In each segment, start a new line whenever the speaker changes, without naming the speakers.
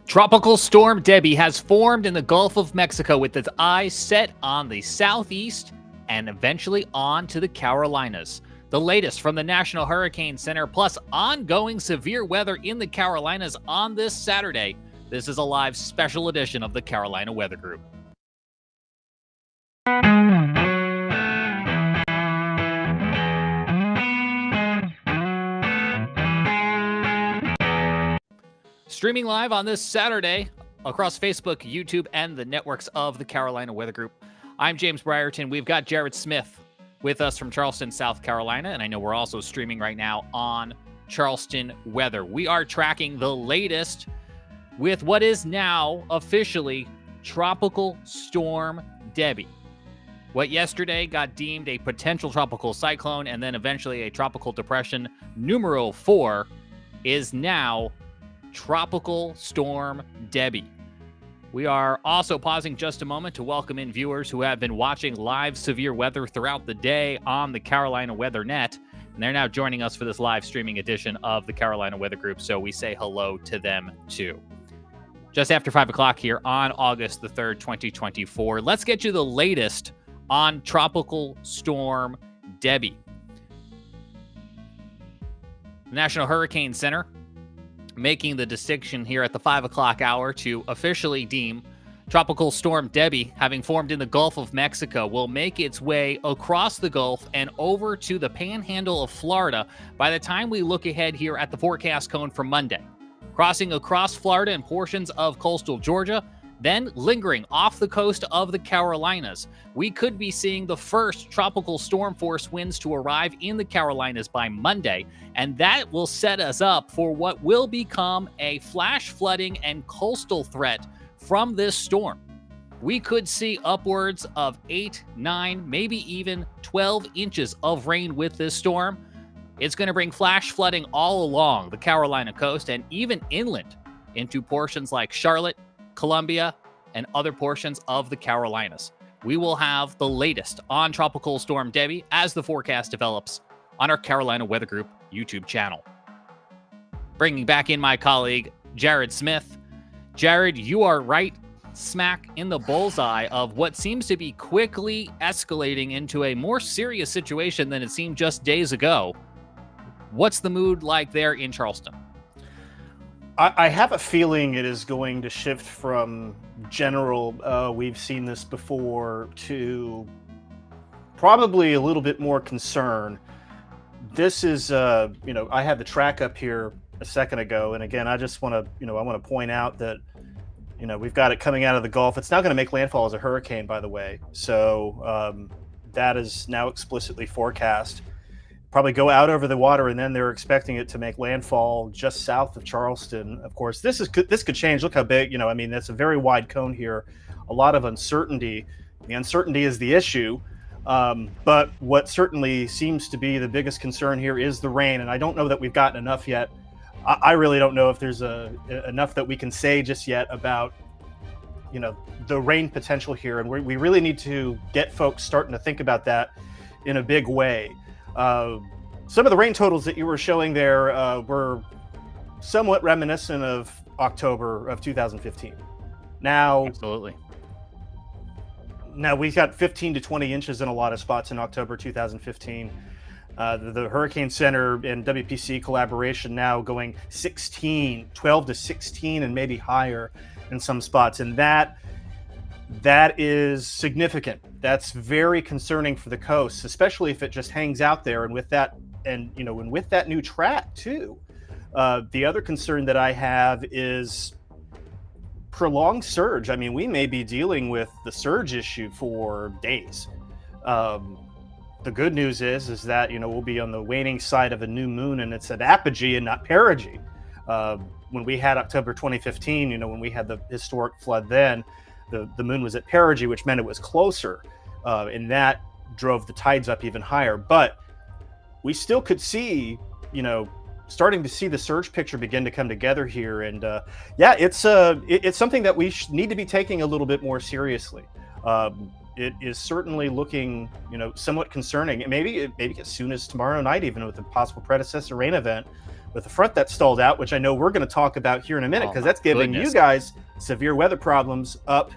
Tropical Storm Debby has formed in the Gulf of Mexico with its eyes set on the southeast and eventually on to the Carolinas. The latest from the National Hurricane Center, plus ongoing severe weather in the Carolinas on this Saturday. This is a live special edition of the Carolina Weather Group. Streaming live on this Saturday across Facebook, YouTube, and the networks of the Carolina Weather Group. I'm James Brierton. We've got Jared Smith with us from Charleston, South Carolina, and I know we're also streaming right now on Charleston Weather. We are tracking the latest with what is now officially Tropical Storm Debby. What yesterday got deemed a potential tropical cyclone and then eventually a tropical depression numero 4 is now Tropical Storm Debby. We are also pausing just a moment to welcome in viewers who have been watching live severe weather throughout the day on the Carolina Weather Net, and they're now joining us for this live streaming edition of the Carolina Weather Group, so we say hello to them too. Just after 5 o'clock here on August the 3rd, 2024, let's get you the latest on Tropical Storm Debby. The National Hurricane Center making the distinction here at the 5 o'clock hour to officially deem Tropical Storm Debby, having formed in the Gulf of Mexico, will make its way across the Gulf and over to the panhandle of Florida by the time we look ahead here at the forecast cone for Monday. Crossing across Florida and portions of coastal Georgia, then lingering off the coast of the Carolinas. We could be seeing the first tropical storm force winds to arrive in the Carolinas by Monday, and that will set us up for what will become a flash flooding and coastal threat from this storm. We could see upwards of 8, 9, maybe even 12 inches of rain with this storm. It's going to bring flash flooding all along the Carolina coast and even inland into portions like Charlotte, Columbia, and other portions of the Carolinas. We will have the latest on Tropical Storm Debby as the forecast develops on our Carolina Weather Group YouTube channel. Bringing back in my colleague, Jared Smith. Jared, you are right smack in the bullseye of what seems to be quickly escalating into a more serious situation than it seemed just days ago. What's the mood like there in Charleston?
I have a feeling it is going to shift from general, we've seen this before, to probably a little bit more concern. This is, I had the track up here a second ago, and again, I just want to, I want to point out that, we've got it coming out of the Gulf. It's now going to make landfall as a hurricane, by the way. So that is now explicitly forecast. Probably go out over the water, and then they're expecting it to make landfall just south of Charleston. Of course, this could change. Look how big, that's a very wide cone here. A lot of uncertainty. The uncertainty is the issue. But what certainly seems to be the biggest concern here is the rain. And I don't know that we've gotten enough yet. I really don't know if there's enough that we can say just yet about, the rain potential here. And we really need to get folks starting to think about that in a big way. Some of the rain totals that you were showing there were somewhat reminiscent of October of 2015. Now,
absolutely.
Now we got 15 to 20 inches in a lot of spots in October 2015. The Hurricane Center and WPC collaboration now going 12 to 16 and maybe higher in some spots. And that is significant. That's very concerning for the coast, especially if it just hangs out there. And with that, and with that new track too. The other concern that I have is prolonged surge. I mean, we may be dealing with the surge issue for days. The good news is that we'll be on the waning side of a new moon, and it's at apogee and not perigee. When we had October 2015, when we had the historic flood then, the moon was at perigee, which meant it was closer, and that drove the tides up even higher. But we still could see, starting to see the surge picture begin to come together here. And it's something that we need to be taking a little bit more seriously. It is certainly looking, somewhat concerning. Maybe as soon as tomorrow night, even with a possible predecessor rain event, with the front that stalled out, which I know we're going to talk about here in a minute, because that's giving you guys severe weather problems up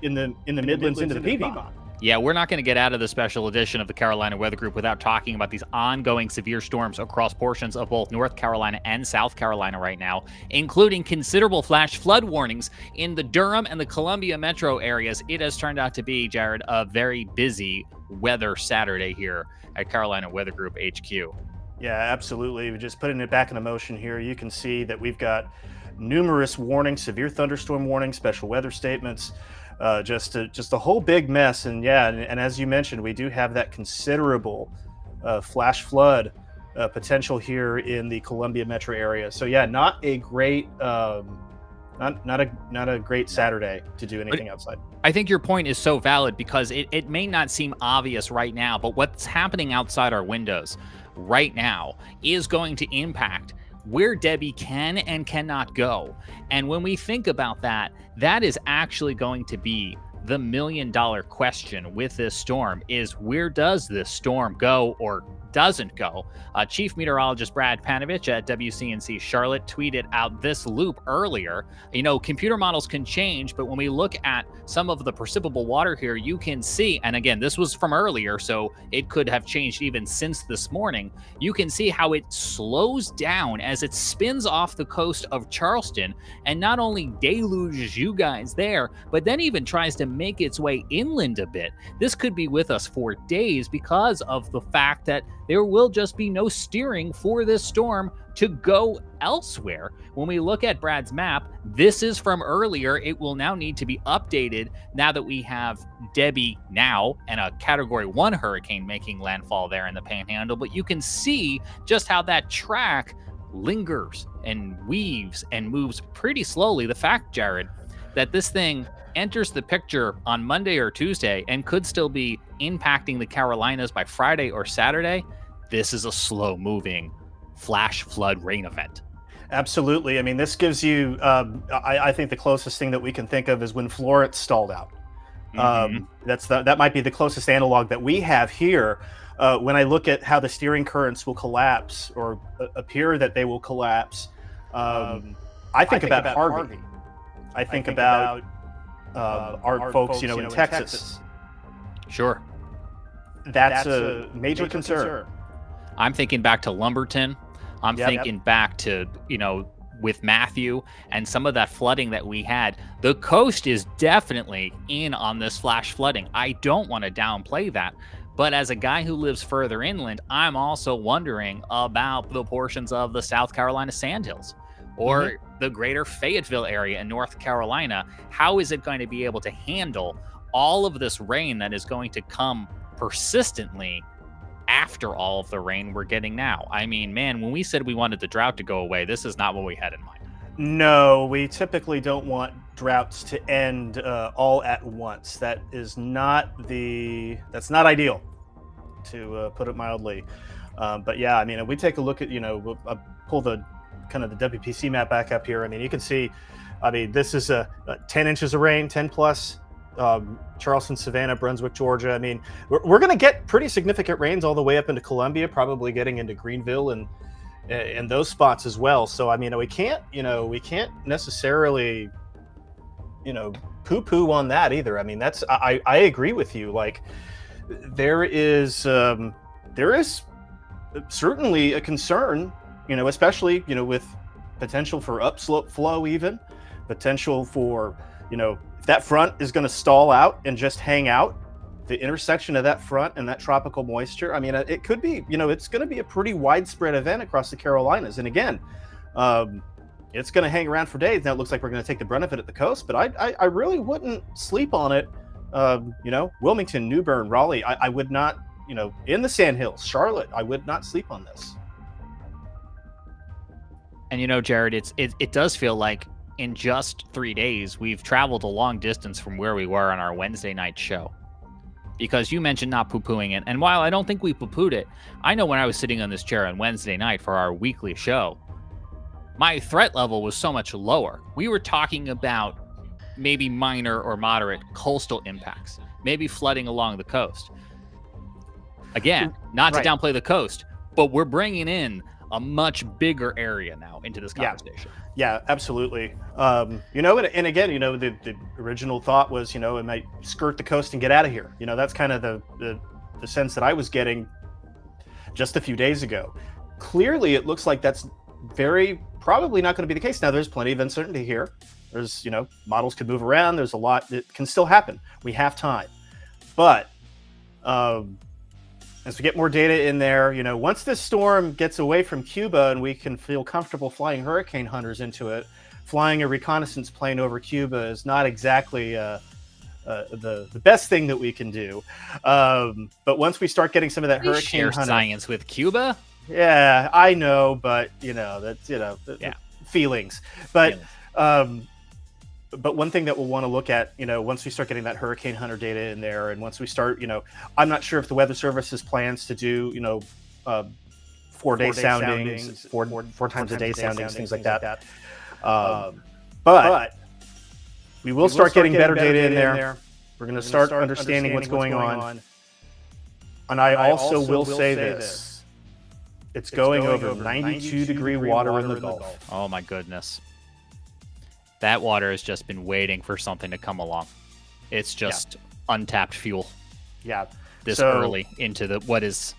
in the Midlands into the Piedmont.
Yeah, we're not going to get out of the special edition of the Carolina Weather Group without talking about these ongoing severe storms across portions of both North Carolina and South Carolina right now, including considerable flash flood warnings in the Durham and the Columbia metro areas. It has turned out to be, Jared, a very busy weather Saturday here at Carolina Weather Group HQ.
Yeah, absolutely. Just putting it back into motion here, you can see that we've got numerous warnings, severe thunderstorm warnings, special weather statements, just a whole big mess. And yeah, and as you mentioned, we do have that considerable flash flood potential here in the Columbia metro area. So yeah, not a great not a great Saturday to do anything outside.
I think your point is so valid, because it may not seem obvious right now, but what's happening outside our windows right now is going to impact where Debby can and cannot go. And when we think about that, that is actually going to be the million-dollar question with this storm, is where does this storm go or doesn't go? Chief Meteorologist Brad Panovich at WCNC Charlotte tweeted out this loop earlier. You know, computer models can change, but when we look at some of the precipitable water here, you can see, and again, this was from earlier, so it could have changed even since this morning. You can see how it slows down as it spins off the coast of Charleston and not only deluges you guys there, but then even tries to make its way inland a bit. This could be with us for days because of the fact that there will just be no steering for this storm to go elsewhere. When we look at Brad's map, this is from earlier. It will now need to be updated now that we have Debby now and a Category 1 hurricane making landfall there in the Panhandle. But you can see just how that track lingers and weaves and moves pretty slowly. The fact, Jared, that this thing enters the picture on Monday or Tuesday and could still be impacting the Carolinas by Friday or Saturday, this is a slow-moving flash flood rain event.
Absolutely. I mean, this gives you, I think the closest thing that we can think of is when Florence stalled out. That might be the closest analog that we have here. When I look at how the steering currents will collapse or appear that they will collapse, I think about Harvey. I think about our folks, in Texas.
Sure.
That's a major concern.
I'm thinking back to Lumberton. I'm thinking back to, with Matthew and some of that flooding that we had. The coast is definitely in on this flash flooding. I don't want to downplay that. But as a guy who lives further inland, I'm also wondering about the portions of the South Carolina Sandhills or the greater Fayetteville area in North Carolina. How is it going to be able to handle all of this rain that is going to come persistently after all of the rain we're getting now? I mean, man, when we said we wanted the drought to go away, this is not what we had in mind.
No, we typically don't want droughts to end all at once. That's not ideal, to put it mildly. But yeah, I mean, if we take a look at, we'll pull the kind of the WPC map back up here. I mean, you can see, this is a 10 inches of rain, 10 plus. Charleston, Savannah, Brunswick, Georgia. I mean, we're going to get pretty significant rains all the way up into Columbia, probably getting into Greenville and those spots as well. So, I mean, we can't necessarily, poo-poo on that either. I mean, I agree with you. Like, there is certainly a concern, especially, with potential for upslope flow, even potential for, if that front is going to stall out and just hang out, the intersection of that front and that tropical moisture, I mean, it could be, it's going to be a pretty widespread event across the Carolinas. And again, it's going to hang around for days. Now it looks like we're going to take the brunt of it at the coast, but I really wouldn't sleep on it. Wilmington, New Bern, Raleigh, I would not, in the Sandhills, Charlotte, I would not sleep on this.
And Jared, it does feel like in just 3 days, we've traveled a long distance from where we were on our Wednesday night show. Because you mentioned not poo-pooing it, and while I don't think we poo-pooed it, I know when I was sitting on this chair on Wednesday night for our weekly show, my threat level was so much lower. We were talking about maybe minor or moderate coastal impacts, maybe flooding along the coast. Again, not to downplay the coast, but we're bringing in a much bigger area now into this conversation.
Yeah, absolutely. And again, the original thought was, it might skirt the coast and get out of here. That's kind of the sense that I was getting just a few days ago. Clearly, it looks like that's very probably not going to be the case. Now, there's plenty of uncertainty here. There's, models could move around. There's a lot that can still happen. We have time. But as we get more data in there, once this storm gets away from Cuba and we can feel comfortable flying hurricane hunters into it, flying a reconnaissance plane over Cuba is not exactly the best thing that we can do. But once we start getting some of that
We
hurricane
share
hunter,
science with Cuba.
yeah, I know, but that's feelings. But but one thing that we'll want to look at, once we start getting that hurricane hunter data in there, and once we start, I'm not sure if the Weather Service has plans to do, 4-day soundings, four times a day soundings, things like that. But we will start getting better data in there. We're going to start understanding what's going on. And I also will say this. It's going over 92-degree water in the Gulf.
Oh, my goodness. That water has just been waiting for something to come along. It's just untapped fuel.
Yeah.
This early into what is,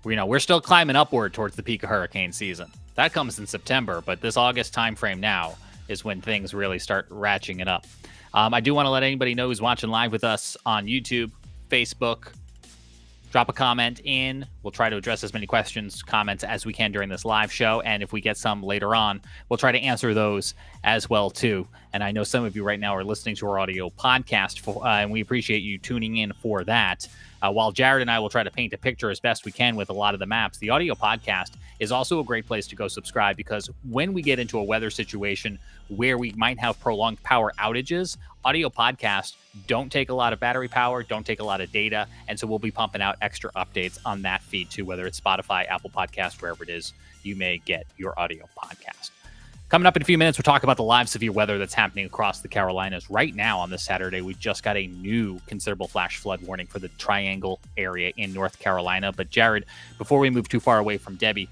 we're still climbing upward towards the peak of hurricane season. That comes in September, but this August timeframe now is when things really start ratcheting it up. I do want to let anybody know who's watching live with us on YouTube, Facebook. Drop a comment in. We'll try to address as many questions, comments as we can during this live show. And if we get some later on, we'll try to answer those as well, too. And I know some of you right now are listening to our audio podcast, and we appreciate you tuning in for that. While Jared and I will try to paint a picture as best we can with a lot of the maps, the audio podcast is also a great place to go subscribe, because when we get into a weather situation where we might have prolonged power outages, audio podcasts don't take a lot of battery power, don't take a lot of data, and so we'll be pumping out extra updates on that feed too, whether it's Spotify, Apple Podcast, wherever it is you may get your audio podcast. Coming up in a few minutes, we'll talk about the live severe weather that's happening across the Carolinas. Right now on this Saturday, we just got a new considerable flash flood warning for the Triangle area in North Carolina. But Jared, before we move too far away from Debbie,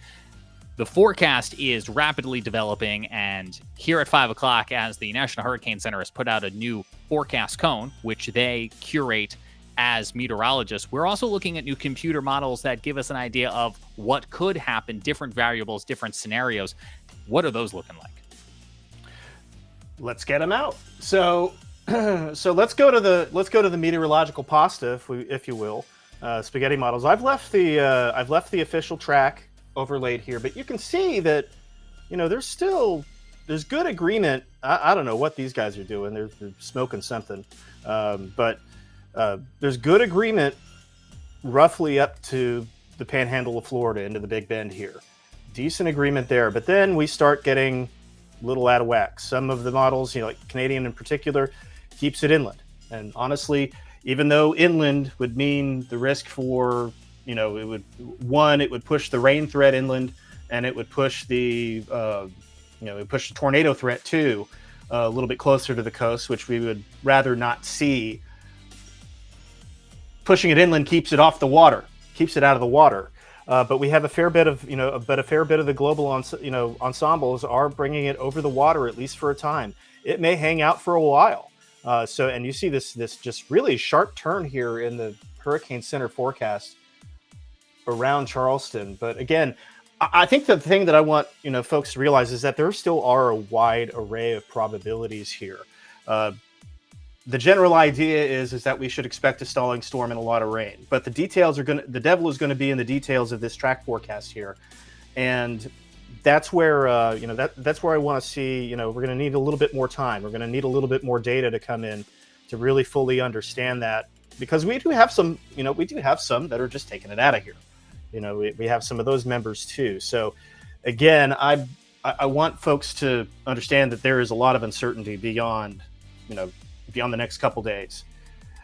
the forecast is rapidly developing, and here at 5 o'clock, as the National Hurricane Center has put out a new forecast cone, which they curate as meteorologists, we're also looking at new computer models that give us an idea of what could happen, different variables, different scenarios. What are those looking like?
Let's get them out. So let's go to the meteorological pasta, if you will, spaghetti models. I've left the official track overlaid here, but you can see that there's good agreement. I don't know what these guys are doing. They're smoking something, but there's good agreement roughly up to the panhandle of Florida into the Big Bend here. Decent agreement there, but then we start getting a little out of whack. Some of the models, like Canadian in particular, keeps it inland. And honestly, even though inland would mean the risk for, it would push the rain threat inland, and it would push the tornado threat too, a little bit closer to the coast, which we would rather not see. Pushing it inland keeps it off the water, keeps it out of the water. But we have a fair bit of, the global, ensembles are bringing it over the water, at least for a time. It may hang out for a while. And you see this just really sharp turn here in the Hurricane Center forecast around Charleston. But again, I think the thing that I want, folks to realize is that there still are a wide array of probabilities here. The general idea is that we should expect a stalling storm and a lot of rain, but the devil is going to be in the details of this track forecast here. And that's where, that's where I want to see, we're going to need a little bit more time. We're going to need a little bit more data to come in to really fully understand that, because we do have some that are just taking it out of here. We have some of those members too. So again, I want folks to understand that there is a lot of uncertainty beyond the next couple days.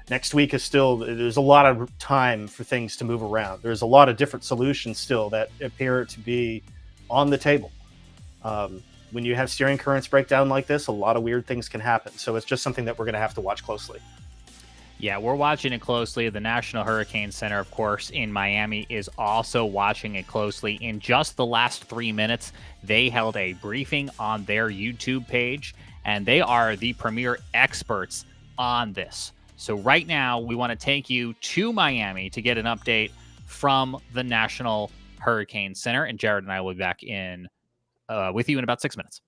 Next week there's a lot of time for things to move around. There's a lot of different solutions still that appear to be on the table. When you have steering currents break down like this, a lot of weird things can happen. So it's just something that we're going to have to watch closely.
Yeah, we're watching it closely. The National Hurricane Center, of course, in Miami is also watching it closely. In just the last 3 minutes, they held a briefing on their YouTube page, and they are the premier experts on this. So right now, we want to take you to Miami to get an update from the National Hurricane Center. And Jared and I will be back in with you in about 6 minutes.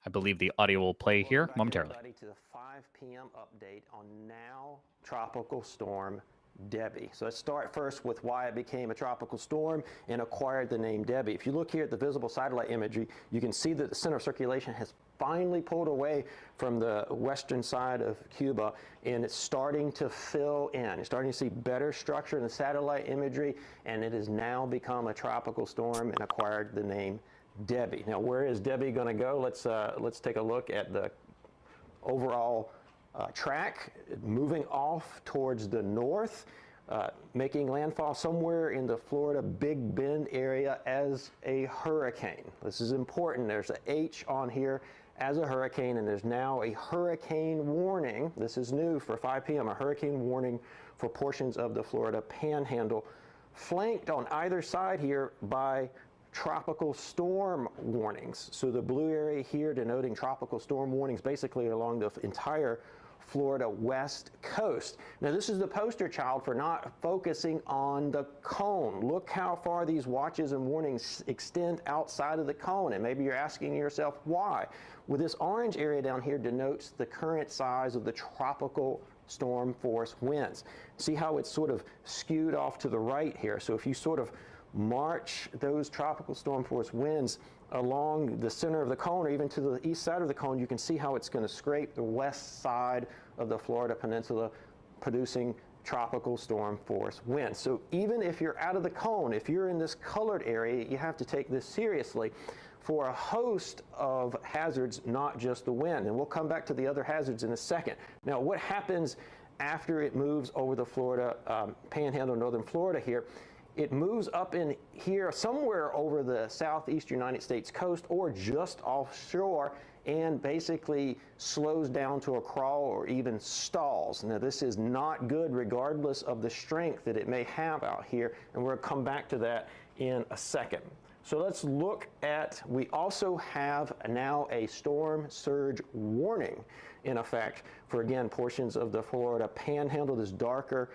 I believe the audio will play here momentarily.
Welcome back, everybody, to the 5 p.m. update on now Tropical Storm Debby. So let's start first with why it became a tropical storm and acquired the name Debby. If you look here at the visible satellite imagery, you can see that the center of circulation has finally pulled away from the western side of Cuba, and it's starting to fill in. You're starting to see better structure in the satellite imagery, and it has now become a tropical storm and acquired the name Debby. Now, where is Debby going to go? Let's take a look at the overall track, moving off towards the north, making landfall somewhere in the Florida Big Bend area as a hurricane. This is important. There's an H on here as a hurricane, and there's now a hurricane warning. This is new for 5 p.m., a hurricane warning for portions of the Florida Panhandle, flanked on either side here by tropical storm warnings. So the blue area here denoting tropical storm warnings basically along the entire Florida west coast. Now this is the poster child for not focusing on the cone. Look how far these watches and warnings extend outside of the cone, and maybe you're asking yourself why. Well, this orange area down here denotes the current size of the tropical storm force winds. See how it's sort of skewed off to the right here. So if you sort of march those tropical storm force winds along the center of the cone or even to the east side of the cone, you can see how it's going to scrape the west side of the Florida Peninsula, producing tropical storm force winds. So even if you're out of the cone, if you're in this colored area, you have to take this seriously for a host of hazards, not just the wind. And we'll come back to the other hazards in a second. Now, what happens after it moves over the Florida Panhandle, northern Florida here? It moves up in here somewhere over the southeast United States coast or just offshore and basically slows down to a crawl or even stalls. Now this is not good regardless of the strength that it may have out here, and we'll come back to that in a second. So let's look at, we also have now a storm surge warning in effect for, again, portions of the Florida Panhandle. This darker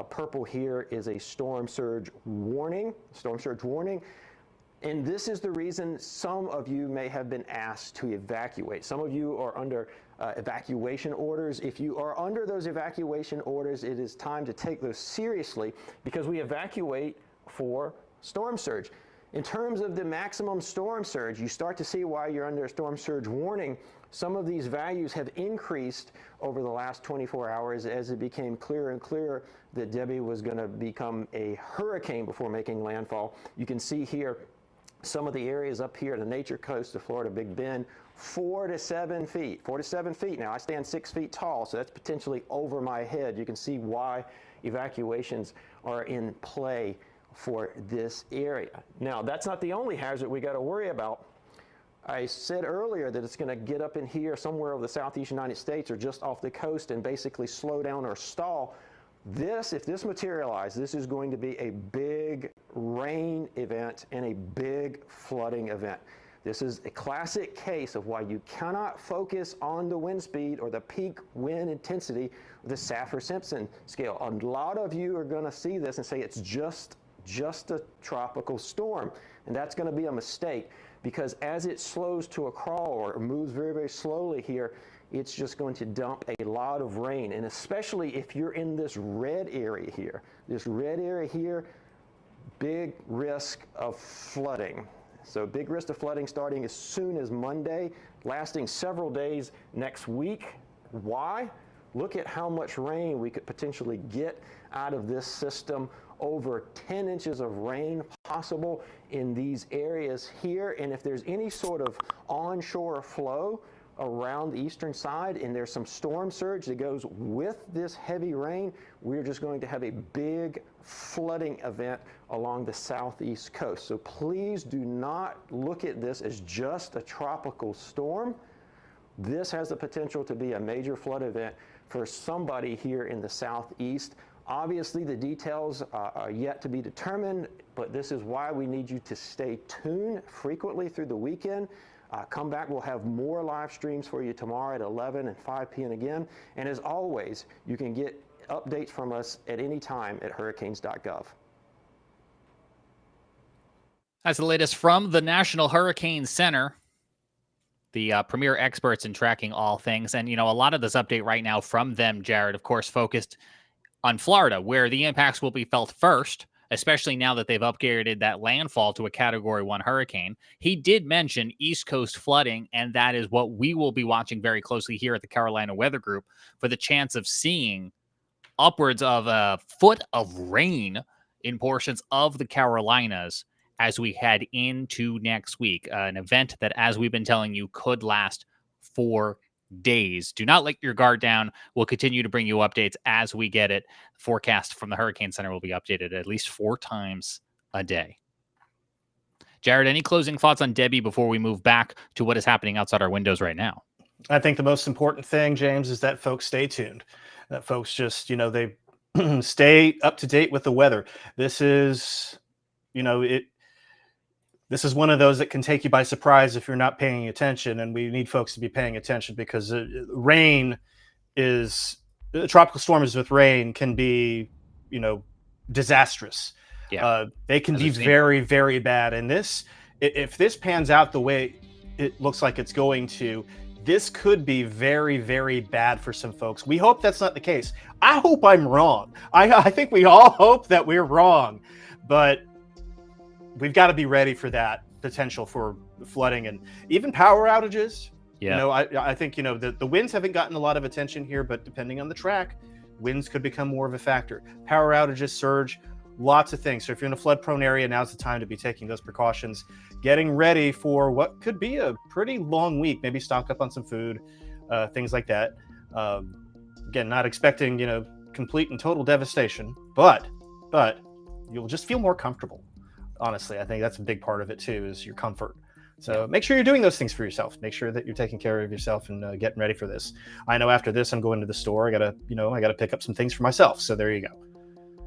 purple here is a storm surge warning. And this is the reason some of you may have been asked to evacuate. Some of you are under evacuation orders. If you are under those evacuation orders, it is time to take those seriously because we evacuate for storm surge. In terms of the maximum storm surge, you start to see why you're under a storm surge warning. Some of these values have increased over the last 24 hours as it became clearer and clearer that Debby was going to become a hurricane before making landfall. You can see here some of the areas up here, the nature coast of Florida, Big Bend, 4 to 7 feet. 4 to 7 feet. Now, I stand 6 feet tall, so that's potentially over my head. You can see why evacuations are in play for this area. Now, that's not the only hazard we got to worry about. I said earlier that it's going to get up in here somewhere over the southeast United States or just off the coast and basically slow down or stall. This, if this materializes, this is going to be a big rain event and a big flooding event. This is a classic case of why you cannot focus on the wind speed or the peak wind intensity of the Saffir-Simpson scale. A lot of you are going to see this and say it's just a tropical storm, and that's going to be a mistake because as it slows to a crawl or moves very, very slowly here, it's just going to dump a lot of rain, and especially if you're in this red area here. This red area here, big risk of flooding. So big risk of flooding starting as soon as Monday, lasting several days next week. Why? Look at how much rain we could potentially get out of this system. Over 10 inches of rain possible in these areas here. And if there's any sort of onshore flow around the eastern side, and there's some storm surge that goes with this heavy rain. We're just going to have a big flooding event along the southeast coast. So please do not look at this as just a tropical storm. This has the potential to be a major flood event for somebody here in the southeast. Obviously, the details are yet to be determined, but this is why we need you to stay tuned frequently through the weekend. Come back, we'll have more live streams for you tomorrow at 11 and 5 p.m. again. And as always, you can get updates from us at any time at hurricanes.gov.
That's the latest from the National Hurricane Center, the premier experts in tracking all things. And, a lot of this update right now from them, Jared, of course, focused on Florida, where the impacts will be felt first, especially now that they've upgraded that landfall to a Category 1 hurricane. He did mention East Coast flooding, and that is what we will be watching very closely here at the Carolina Weather Group for the chance of seeing upwards of a foot of rain in portions of the Carolinas as we head into next week. An event that, as we've been telling you, could last 4 days. Do not let your guard down. We'll continue to bring you updates as we get it. Forecast from the Hurricane Center will be updated at least 4 times a day. Jared, any closing thoughts on Debbie before we move back to what is happening outside our windows right now?
I think the most important thing, James, is that folks stay tuned. That folks just, they stay up to date with the weather. This is, this is one of those that can take you by surprise if you're not paying attention, and we need folks to be paying attention because tropical storms with rain can be, disastrous.
Yeah.
They can be very, very bad. And if this pans out the way it looks like it's going to, this could be very, very bad for some folks. We hope that's not the case. I hope I'm wrong. I think we all hope that we're wrong, but we've got to be ready for that potential for flooding and even power outages.
Yeah.
I think, the winds haven't gotten a lot of attention here, but depending on the track, winds could become more of a factor. Power outages, surge, lots of things. So if you're in a flood prone area, now's the time to be taking those precautions, getting ready for what could be a pretty long week. Maybe stock up on some food, things like that. Again, not expecting, complete and total devastation, but you'll just feel more comfortable. Honestly, I think that's a big part of it too, is your comfort. So make sure you're doing those things for yourself. Make sure that you're taking care of yourself and getting ready for this. I know after this, I'm going to the store. I gotta pick up some things for myself. So there you go.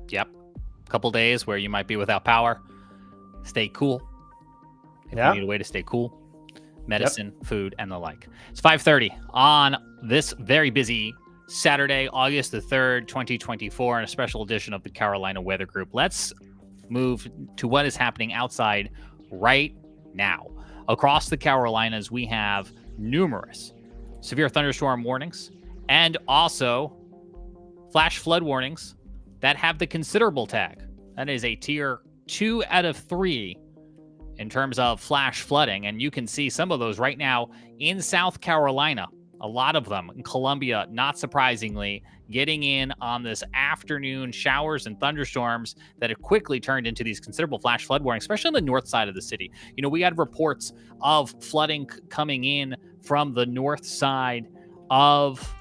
Yep. A couple days where you might be without power. Stay cool. If you need a way to stay cool. Medicine, food, and the like. It's 5:30 on this very busy Saturday, August the 3rd, 2024, and a special edition of the Carolina Weather Group. Let's move to what is happening outside right now. Across the Carolinas, we have numerous severe thunderstorm warnings and also flash flood warnings that have the considerable tag. That is a tier 2 out of 3 in terms of flash flooding. And you can see some of those right now in South Carolina. A lot of them in Columbia, not surprisingly, getting in on this afternoon showers and thunderstorms that have quickly turned into these considerable flash flood warnings, especially on the north side of the city. We had reports of flooding coming in from the north side of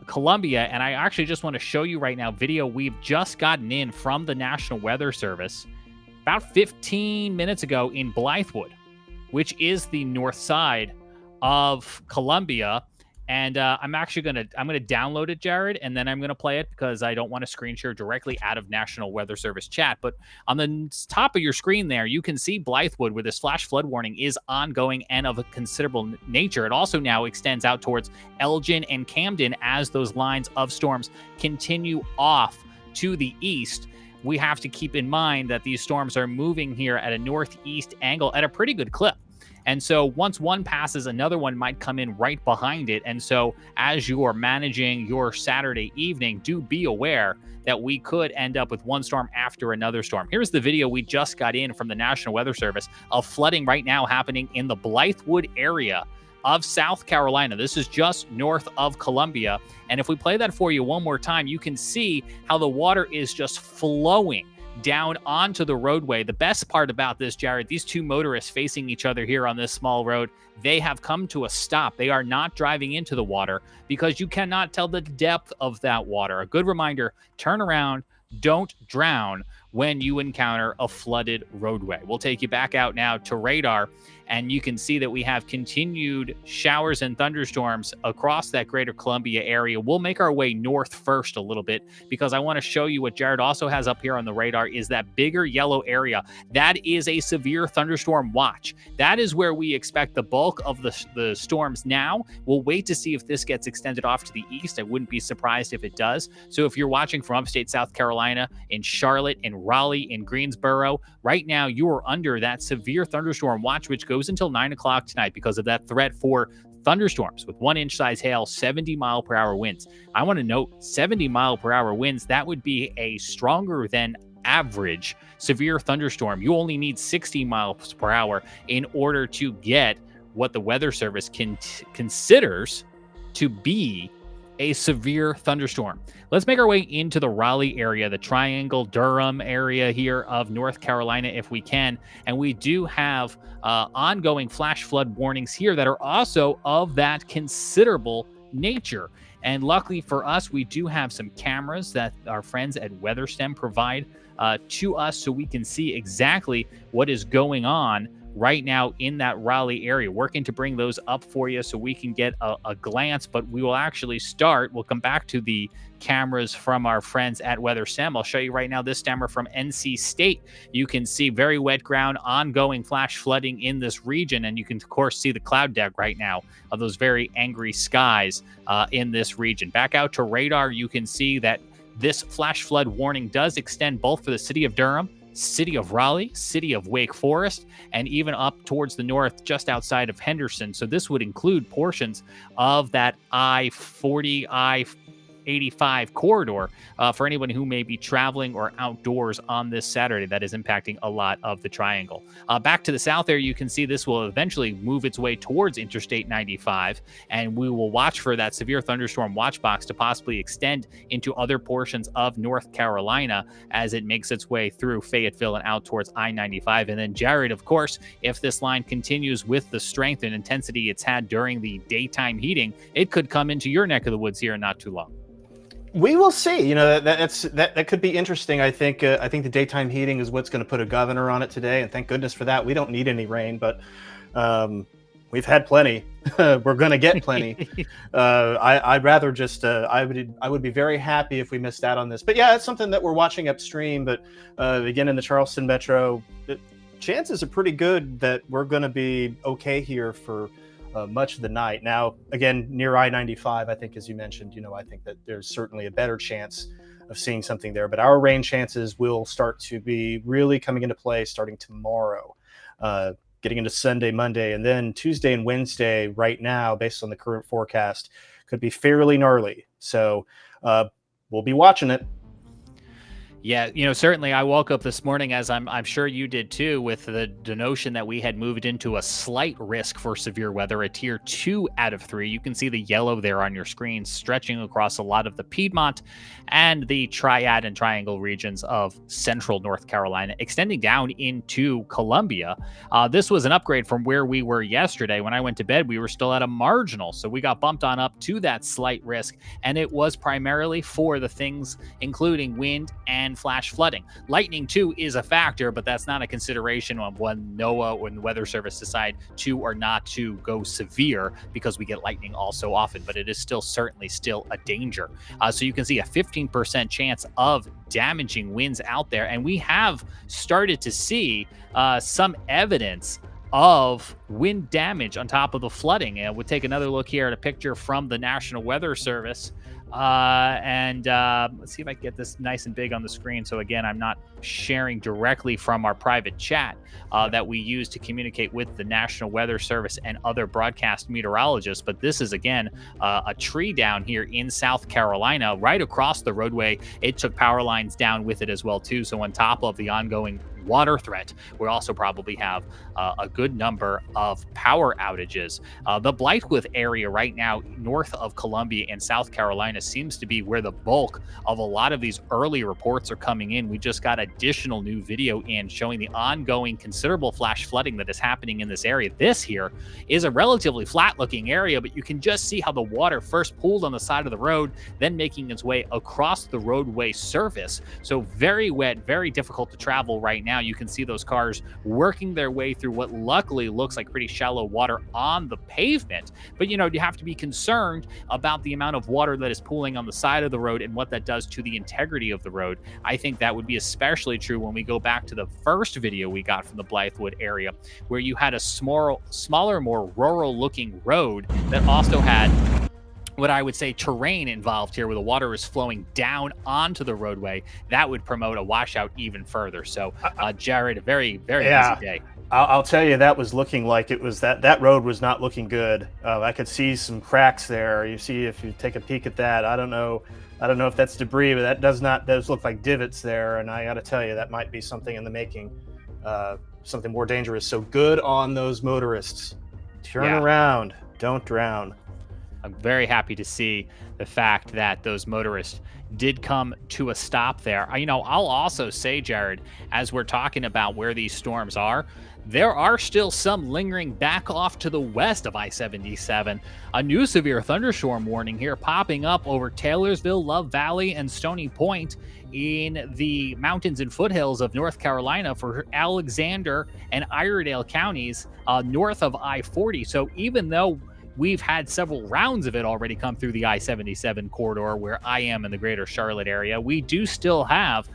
Columbia. And I actually just want to show you right now video we've just gotten in from the National Weather Service about 15 minutes ago in Blythewood, which is the north side of Columbia. And I'm actually going to download it, Jared, and then I'm going to play it because I don't want to screen share directly out of National Weather Service chat. But on the top of your screen there, you can see Blythewood, where this flash flood warning is ongoing and of a considerable nature. It also now extends out towards Elgin and Camden as those lines of storms continue off to the east. We have to keep in mind that these storms are moving here at a northeast angle at a pretty good clip. And so once one passes, another one might come in right behind it. And so as you are managing your Saturday evening, do be aware that we could end up with one storm after another storm. Here's the video we just got in from the National Weather Service of flooding right now happening in the Blythewood area of South Carolina. This is just north of Columbia. And if we play that for you one more time, you can see how the water is just flowing down onto the roadway. The best part about this, Jared, these two motorists facing each other here on this small road, they have come to a stop. They are not driving into the water because you cannot tell the depth of that water. A good reminder, turn around, don't drown when you encounter a flooded roadway. We'll take you back out now to radar, and you can see that we have continued showers and thunderstorms across that greater Columbia area. We'll make our way north first a little bit because I want to show you what Jared also has up here on the radar is that bigger yellow area. That is a severe thunderstorm watch. That is where we expect the bulk of the storms now. We'll wait to see if this gets extended off to the east. I wouldn't be surprised if it does. So if you're watching from upstate South Carolina, in Charlotte, in Raleigh, in Greensboro, right now you are under that severe thunderstorm watch, which goes until 9 o'clock tonight because of that threat for thunderstorms with 1-inch size hail, 70-mile-per-hour winds. I want to note 70-mile-per-hour winds. That would be a stronger than average severe thunderstorm. You only need 60 miles per hour in order to get what the Weather Service considers to be a severe thunderstorm. Let's make our way into the Raleigh area, the Triangle, Durham area here of North Carolina if we can. And we do have ongoing flash flood warnings here that are also of that considerable nature. And luckily for us, we do have some cameras that our friends at WeatherStem provide to us so we can see exactly what is going on right now in that Raleigh area. Working to bring those up for you so we can get a glance, but we will actually start. We'll come back to the cameras from our friends at WeatherStem. I'll show you right now this camera from NC State. You can see very wet ground, ongoing flash flooding in this region, and you can of course see the cloud deck right now of those very angry skies in this region. Back out to radar, you can see that this flash flood warning does extend both for the city of Durham, city of Raleigh, city of Wake Forest, and even up towards the north just outside of Henderson. So this would include portions of that I-40, I-85 corridor for anyone who may be traveling or outdoors on this Saturday. That is impacting a lot of the triangle. Back to the south there, you can see this will eventually move its way towards Interstate 95, and we will watch for that severe thunderstorm watch box to possibly extend into other portions of North Carolina as it makes its way through Fayetteville and out towards I-95. And then Jared, of course, if this line continues with the strength and intensity it's had during the daytime heating, it could come into your neck of the woods here in not too long.
We will see. You know, that could be interesting. I think the daytime heating is what's going to put a governor on it today, and thank goodness for that. We don't need any rain, but we've had plenty. We're going to get plenty. I'd rather just I would be very happy if we missed out on this. But yeah, it's something that we're watching upstream. But again, in the Charleston metro, the chances are pretty good that we're going to be okay here for much of the night. Now, again, near I-95, I think, as you mentioned, I think that there's certainly a better chance of seeing something there. But our rain chances will start to be really coming into play starting tomorrow, getting into Sunday, Monday, and then Tuesday and Wednesday right now, based on the current forecast, could be fairly gnarly. So we'll be watching it.
Yeah, certainly I woke up this morning, as I'm sure you did too, with the notion that we had moved into a slight risk for severe weather, a tier 2 out of 3. You can see the yellow there on your screen stretching across a lot of the Piedmont and the Triad and Triangle regions of central North Carolina, extending down into Columbia. This was an upgrade from where we were yesterday. When I went to bed, we were still at a marginal, so we got bumped on up to that slight risk, and it was primarily for the things including wind and flash flooding. Lightning too is a factor, but that's not a consideration on when NOAA or the Weather Service decide to or not to go severe, because we get lightning all so often, but it is certainly still a danger. So you can see a 15% chance of damaging winds out there, and we have started to see some evidence of wind damage on top of the flooding. And we'll take another look here at a picture from the National Weather Service. And let's see if I can get this nice and big on the screen. So again, I'm not sharing directly from our private chat that we use to communicate with the National Weather Service and other broadcast meteorologists. But this is, again, a tree down here in South Carolina, right across the roadway. It took power lines down with it as well, too. So on top of the ongoing water threat. We also probably have a good number of power outages. The Blythewood area right now, north of Columbia and South Carolina, seems to be where the bulk of a lot of these early reports are coming in. We just got additional new video in showing the ongoing considerable flash flooding that is happening in this area. This here is a relatively flat looking area, but you can just see how the water first pooled on the side of the road, then making its way across the roadway surface. So very wet, very difficult to travel right now. You can see those cars working their way through what luckily looks like pretty shallow water on the pavement. But, you have to be concerned about the amount of water that is pooling on the side of the road and what that does to the integrity of the road. I think that would be especially true when we go back to the first video we got from the Blythewood area, where you had a smaller, more rural looking road that also had what I would say terrain involved here, where the water is flowing down onto the roadway. That would promote a washout even further. So, Jared, a very, very busy day.
I'll tell you, that was looking like it was that road was not looking good. I could see some cracks there. You see, if you take a peek at that, I don't know if that's debris, but that does look like divots there. And I got to tell you, that might be something in the making, something more dangerous. So good on those motorists. Turn around, don't drown.
I'm very happy to see the fact that those motorists did come to a stop there. I'll also say, Jared, as we're talking about where these storms are, there are still some lingering back off to the west of I-77. A new severe thunderstorm warning here popping up over Taylorsville, Love Valley, and Stony Point in the mountains and foothills of North Carolina for Alexander and Iredell counties north of I-40. So even though we've had several rounds of it already come through the I-77 corridor where I am in the greater Charlotte area, we do still have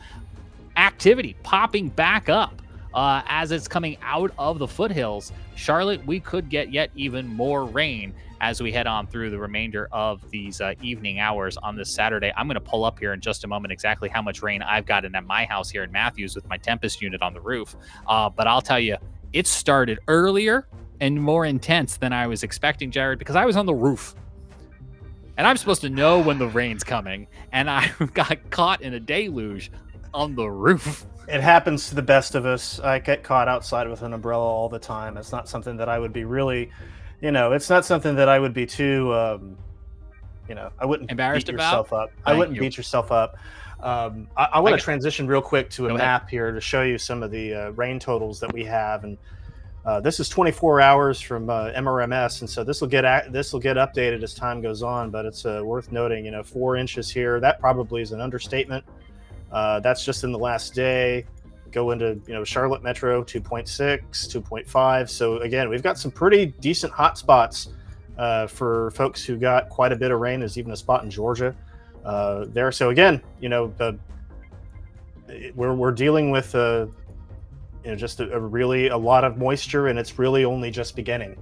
activity popping back up as it's coming out of the foothills. Charlotte, we could get yet even more rain as we head on through the remainder of these evening hours on this Saturday. I'm going to pull up here in just a moment exactly how much rain I've gotten at my house here in Matthews with my Tempest unit on the roof. But I'll tell you, it started earlier and more intense than I was expecting, Jared, because I was on the roof. And I'm supposed to know when the rain's coming, and I got caught in a deluge on the roof.
It happens to the best of us. I get caught outside with an umbrella all the time. It's not something that I would be really, it's not something that I would be too, I wouldn't
embarrassed
beat
about
yourself up. I wouldn't beat yourself up. I want to transition real quick to a map here to show you some of the rain totals that we have, and this is 24 hours from MRMS, and so this will get updated as time goes on. But it's worth noting, 4 inches here. That probably is an understatement. That's just in the last day. Go into Charlotte Metro 2.6, 2.5. So again, we've got some pretty decent hot spots for folks who got quite a bit of rain. There's even a spot in Georgia there. So again, we're dealing with just a lot of moisture, and it's really only just beginning.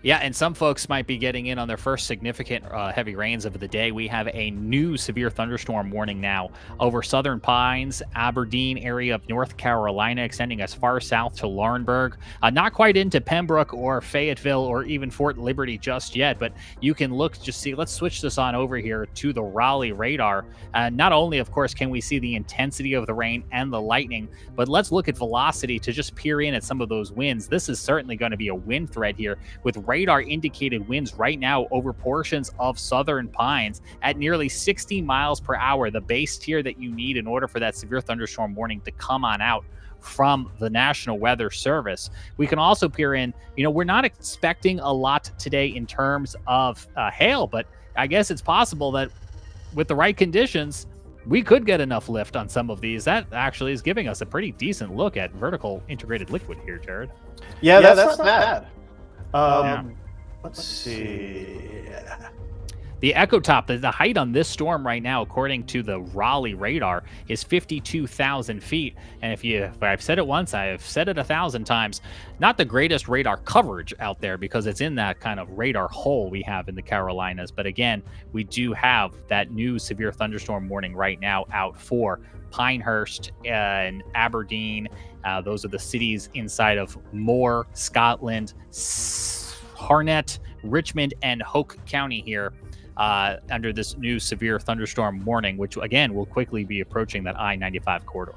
Yeah, and some folks might be getting in on their first significant heavy rains of the day. We have a new severe thunderstorm warning now over Southern Pines, Aberdeen area of North Carolina, extending as far south to Laurinburg. Not quite into Pembroke or Fayetteville or even Fort Liberty just yet, but you can see. Let's switch this on over here to the Raleigh radar. Not only, of course, can we see the intensity of the rain and the lightning, but let's look at velocity to just peer in at some of those winds. This is certainly going to be a wind threat here, with radar indicated winds right now over portions of Southern Pines at nearly 60 miles per hour, the base tier that you need in order for that severe thunderstorm warning to come on out from the National Weather Service. We can also peer in, we're not expecting a lot today in terms of hail, but I guess it's possible that with the right conditions, we could get enough lift on some of these. That actually is giving us a pretty decent look at vertical integrated liquid here, Jared.
Yeah, that's not bad. Let's see.
The echo top, the height on this storm right now, according to the Raleigh radar, is 52,000 feet. And if I've said it once, I've said it 1,000 times. Not the greatest radar coverage out there because it's in that kind of radar hole we have in the Carolinas. But again, we do have that new severe thunderstorm warning right now out for Pinehurst and Aberdeen. Those are the cities inside of Moore, Scotland, Harnett, Richmond, and Hoke County here under this new severe thunderstorm warning, which again will quickly be approaching that I-95 corridor.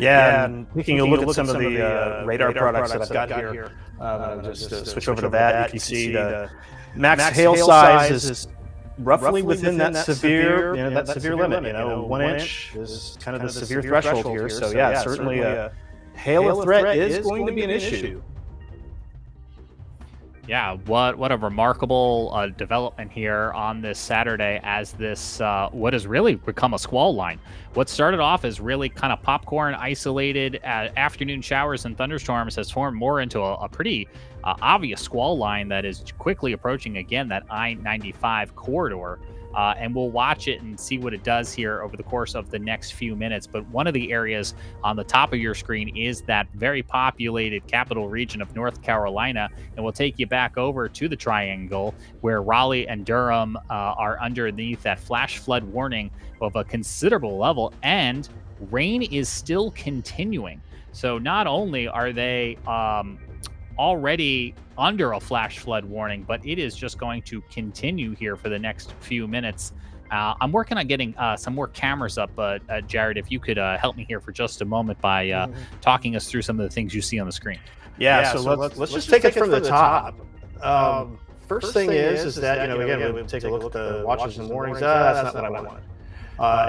Yeah, and taking a look at some of the radar products that I've got here, just switch over to that. You can see the max hail size is roughly within that severe, that severe limit. 1 inch is kind of the severe threshold here. So yeah, certainly a hail threat is going to be an issue.
Yeah, what a remarkable development here on this Saturday as this what has really become a squall line. What started off as really kind of popcorn isolated afternoon showers and thunderstorms has formed more into a pretty obvious squall line that is quickly approaching again that I-95 corridor. And we'll watch it and see what it does here over the course of the next few minutes. But one of the areas on the top of your screen is that very populated capital region of North Carolina. And we'll take you back over to the Triangle where Raleigh and Durham are underneath that flash flood warning of a considerable level. And rain is still continuing. So not only are they already under a flash flood warning, but it is just going to continue here for the next few minutes. I'm working on getting some more cameras up, Jared, if you could help me here for just a moment by talking us through some of the things you see on the screen.
Yeah, so let's just take it from the top. First thing is that, again, we'll take a look at the watches and warnings. That's not what I wanted.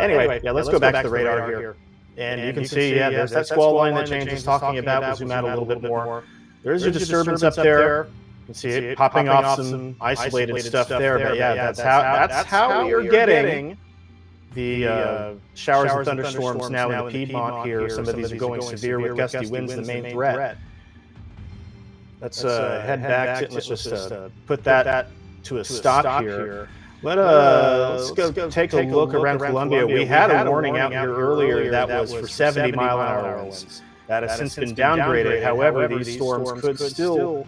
Anyway, let's go back to the radar here. And you can see, there's that squall line that James is talking about. We'll zoom out a little bit more. There's your disturbance up there. You can see it popping off some isolated stuff there. But yeah, that's how you're getting the showers and thunderstorms now in the Piedmont here. Some of these are going severe with gusty winds, the main threat. Let's head back. Let's just put that to a stop here. Let's go take a look around Columbia. We had a warning out here earlier that was for 70-mile-an-hour winds. That has since been downgraded. However, these storms could still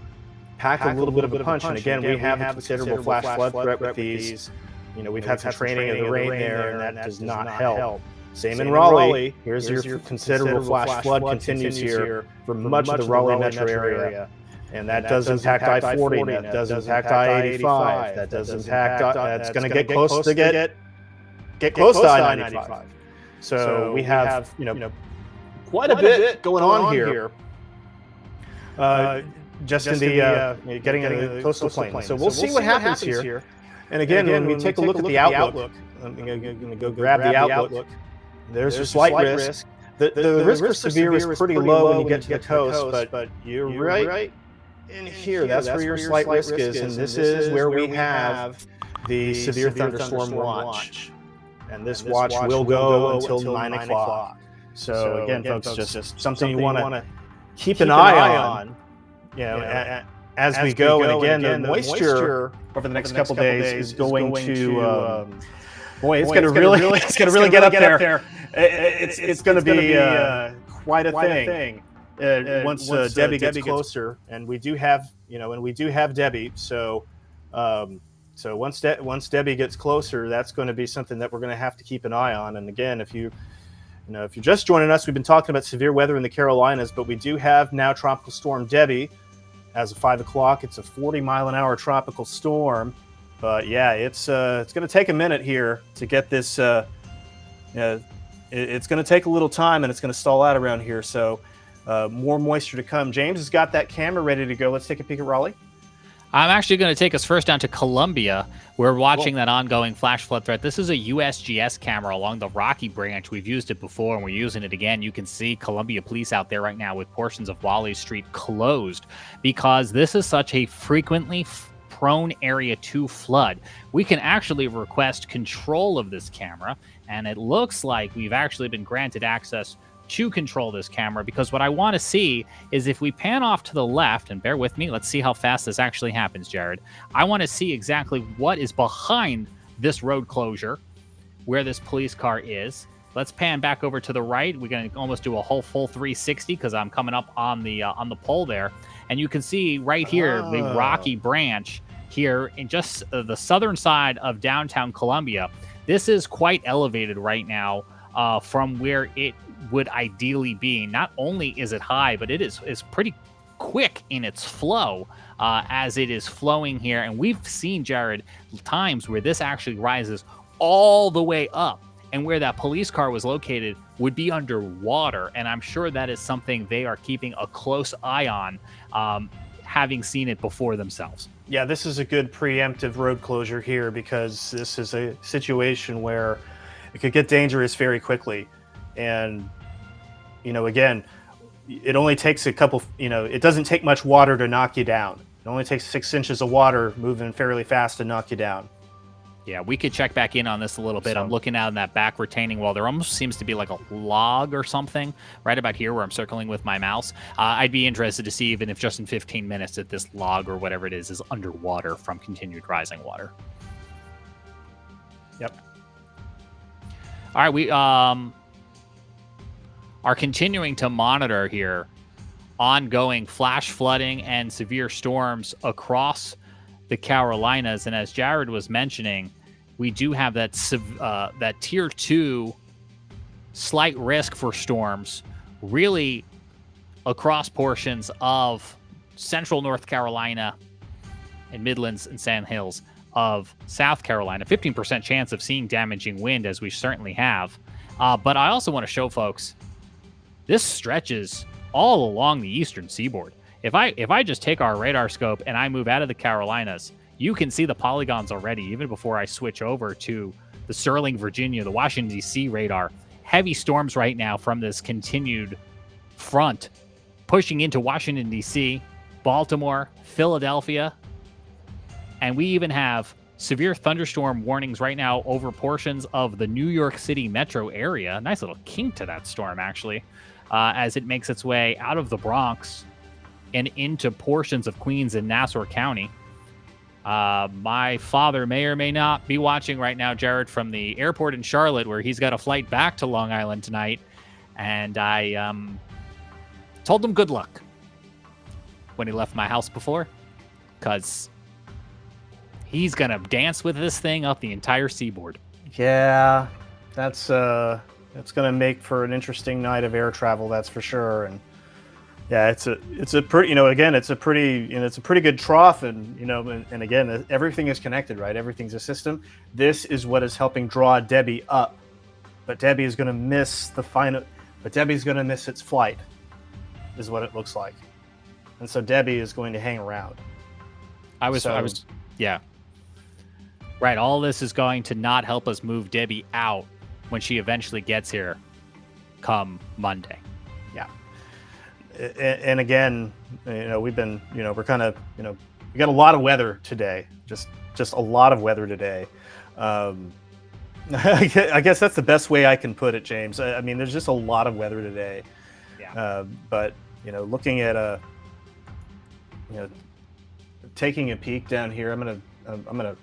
pack a little bit of a punch. And again, we have a considerable flash flood threat with these. We've had some training in the rain there, and that does not help. Same in Raleigh. Here's your considerable flash flood continues here for much of the Raleigh metro area. And that does impact I-40, that does impact I-85, that does impact, that's going to get close to get close to I-95. So we have, quite a bit going on here, just in the getting into the coastal plain. So we'll see what happens here. And again, when we take a look at the outlook, I'm going to go grab the outlook. There's your slight risk. The risk for severe is pretty low when you get to the coast, but you're right in here. That's where your slight risk is, and this is where we have the severe thunderstorm watch. And this watch will go until 9 o'clock. So again, folks, just something you want to keep an eye on, as we go. And again, the moisture over the next couple days is going to, it's going to really get up there. It's going to be quite a thing once Debbie gets closer, and we do have, Debbie. So, once Debbie gets closer, that's going to be something that we're going to have to keep an eye on. And again, if you're just joining us, we've been talking about severe weather in the Carolinas, but we do have now Tropical Storm Debby as of 5 o'clock. It's a 40-mile-an-hour tropical storm. But yeah, it's going to take a minute here to get this. It's going to take a little time, and it's going to stall out around here. So more moisture to come. James has got that camera ready to go. Let's take a peek at Raleigh.
I'm actually going to take us first down to Columbia. We're watching that ongoing flash flood threat. This is a USGS camera along the Rocky Branch. We've used it before, and we're using it again. You can see Columbia Police out there right now with portions of Wally Street closed because this is such a frequently prone area to flood. We can actually request control of this camera, and it looks like we've actually been granted access to control this camera, because what I want to see is if we pan off to the left, and bear with me, let's see how fast this actually happens, Jared. I want to see exactly what is behind this road closure, where this police car is. Let's pan back over to the right. We're going to almost do a whole full 360 because I'm coming up on the pole there, and you can see right here the Rocky Branch here in just the southern side of downtown Columbia. This is quite elevated right now from where it would ideally be. Not only is it high, but it is pretty quick in its flow as it is flowing here. And we've seen, Jared, times where this actually rises all the way up and where that police car was located would be underwater. And I'm sure that is something they are keeping a close eye on, having seen it before themselves.
Yeah, this is a good preemptive road closure here, because this is a situation where it could get dangerous very quickly. And, again, it only takes a couple, it doesn't take much water to knock you down. It only takes 6 inches of water moving fairly fast to knock you down.
Yeah, we could check back in on this a little bit.
So,
I'm looking out in that back retaining wall. There almost seems to be like a log or something right about here where I'm circling with my mouse. I'd be interested to see even if just in 15 minutes that this log or whatever it is underwater from continued rising water.
Yep.
All right, we are continuing to monitor here ongoing flash flooding and severe storms across the Carolinas. And as Jared was mentioning, we do have that tier 2 slight risk for storms really across portions of central North Carolina and Midlands and Sand Hills of South Carolina. 15% chance of seeing damaging wind, as we certainly have. But I also want to show folks, this stretches all along the eastern seaboard. If I just take our radar scope and I move out of the Carolinas, you can see the polygons already, even before I switch over to the Sterling, Virginia, the Washington, D.C. radar. Heavy storms right now from this continued front pushing into Washington, D.C., Baltimore, Philadelphia, and we even have severe thunderstorm warnings right now over portions of the New York City metro area. Nice little kink to that storm, actually, as it makes its way out of the Bronx and into portions of Queens and Nassau County. My father may or may not be watching right now, Jared, from the airport in Charlotte, where he's got a flight back to Long Island tonight. And I told him good luck when he left my house before, because he's going to dance with this thing up the entire seaboard.
Yeah, that's going to make for an interesting night of air travel, that's for sure. And yeah, it's a pretty, again, it's a pretty good trough, and and again, everything is connected, right? Everything's a system. This is what is helping draw Debby up, but Debby is going to miss Debby's going to miss its flight, is what it looks like, and so Debby is going to hang around.
Yeah, right. All this is going to not help us move Debby out when she eventually gets here, come Monday.
Yeah. And again, we've been, we're kind of, we got a lot of weather today, just a lot of weather today. I guess that's the best way I can put it, James. I mean, there's just a lot of weather today.
Yeah.
But looking at taking a peek down here, I'm gonna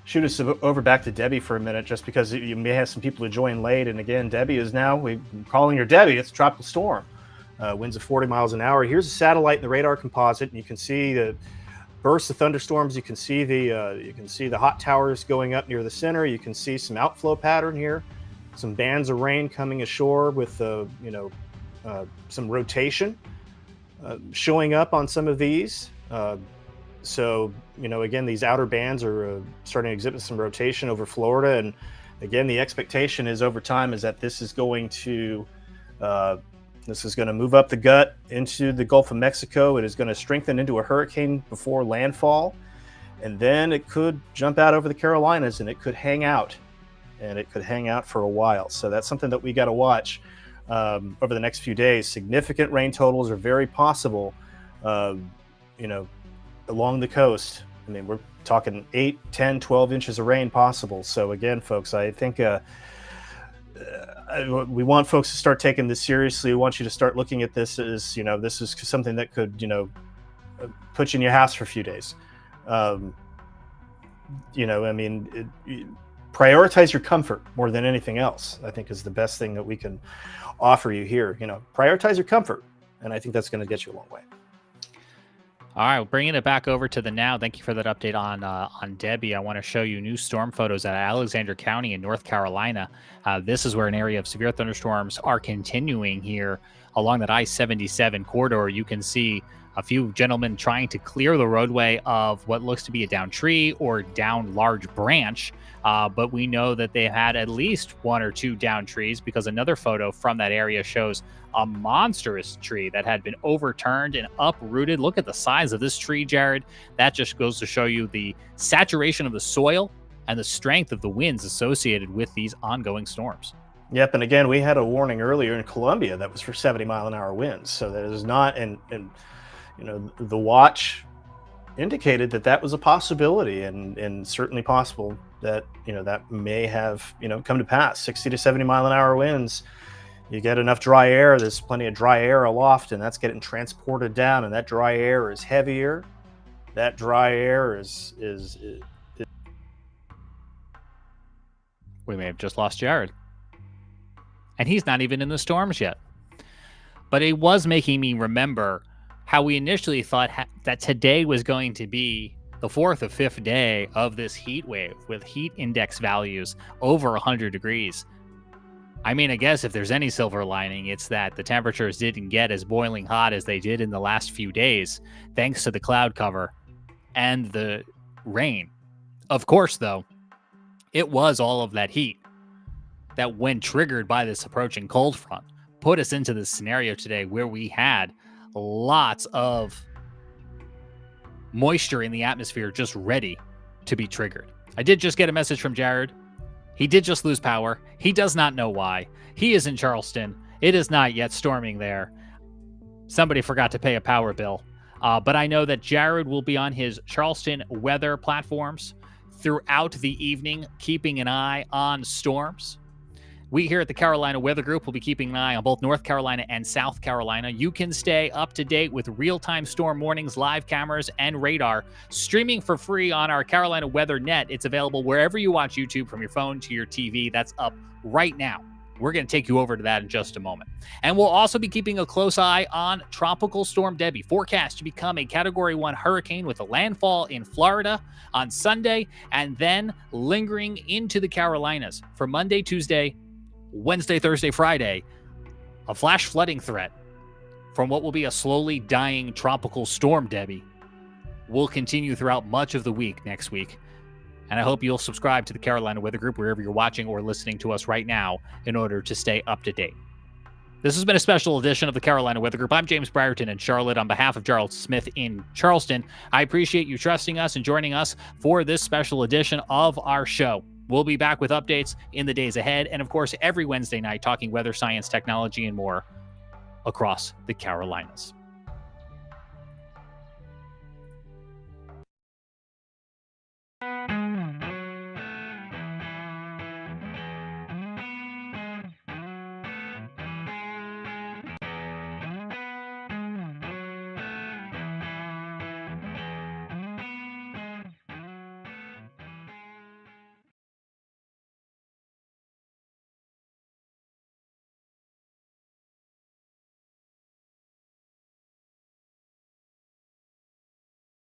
shoot us over back to Debby for a minute, just because you may have some people who join late. And again, Debby is now, we're calling her Debby. It's a tropical storm. Winds of 40 miles an hour. Here's a satellite in the radar composite, and you can see the bursts of thunderstorms. You can see the hot towers going up near the center. You can see some outflow pattern here, some bands of rain coming ashore with some rotation showing up on some of these. So again, these outer bands are starting to exhibit some rotation over Florida, and again, the expectation is over time is that this is going to move up the gut into the Gulf of Mexico. It is going to strengthen into a hurricane before landfall, and then it could jump out over the Carolinas, and it could hang out, for a while. So that's something that we got to watch over the next few days. Significant rain totals are very possible, along the coast. I mean, we're talking 8, 10, 12 inches of rain possible. So again, folks, I think we want folks to start taking this seriously. We want you to start looking at this as, this is something that could, put you in your house for a few days. Prioritize your comfort more than anything else, I think, is the best thing that we can offer you here. Prioritize your comfort, and I think that's going to get you a long way.
All right, well, bringing it back over to the now. Thank you for that update on Debby. I want to show you new storm photos at Alexander County in North Carolina. This is where an area of severe thunderstorms are continuing here along that I-77 corridor. You can see A few gentlemen trying to clear the roadway of what looks to be a downed tree or down large branch. But we know that they had at least 1 or 2 downed trees, because another photo from that area shows a monstrous tree that had been overturned and uprooted. Look at the size of this tree, Jared. That just goes to show you the saturation of the soil and the strength of the winds associated with these ongoing storms.
Yep, and again, we had a warning earlier in Colombia that was for 70-mile-an-hour winds. So that is not, and the watch indicated that that was a possibility, and certainly possible that that may have come to pass. 60 to 70-mile-an-hour winds. You get enough dry air. There's plenty of dry air aloft, and that's getting transported down. And that dry air is heavier. That dry air is
We may have just lost Jared. And he's not even in the storms yet. But it was making me remember how we initially thought that today was going to be the 4th or 5th day of this heat wave with heat index values over 100 degrees. I mean, I guess if there's any silver lining, it's that the temperatures didn't get as boiling hot as they did in the last few days, thanks to the cloud cover and the rain. Of course, though, it was all of that heat that, when triggered by this approaching cold front, put us into this scenario today where we had lots of moisture in the atmosphere just ready to be triggered. I did just get a message from Jared. He did just lose power. He does not know why. He is in Charleston. It is not yet storming there. Somebody forgot to pay a power bill. But I know that Jared will be on his Charleston weather platforms throughout the evening, keeping an eye on storms. We here at the Carolina Weather Group will be keeping an eye on both North Carolina and South Carolina. You can stay up to date with real-time storm warnings, live cameras, and radar streaming for free on our Carolina Weather Net. It's available wherever you watch YouTube, from your phone to your TV. That's up right now. We're going to take you over to that in just a moment. And we'll also be keeping a close eye on Tropical Storm Debby, forecast to become a Category 1 hurricane with a landfall in Florida on Sunday, and then lingering into the Carolinas for Monday, Tuesday, Wednesday, Thursday, Friday. A flash flooding threat from what will be a slowly dying Tropical Storm Debby will continue throughout much of the week next week. And I hope you'll subscribe to the Carolina Weather Group wherever you're watching or listening to us right now in order to stay up to date. This has been a special edition of the Carolina Weather Group. I'm James Brierton in Charlotte on behalf of Gerald Smith in Charleston. I appreciate you trusting us and joining us for this special edition of our show. We'll be back with updates in the days ahead, and of course, every Wednesday night, talking weather, science, technology, and more across the Carolinas.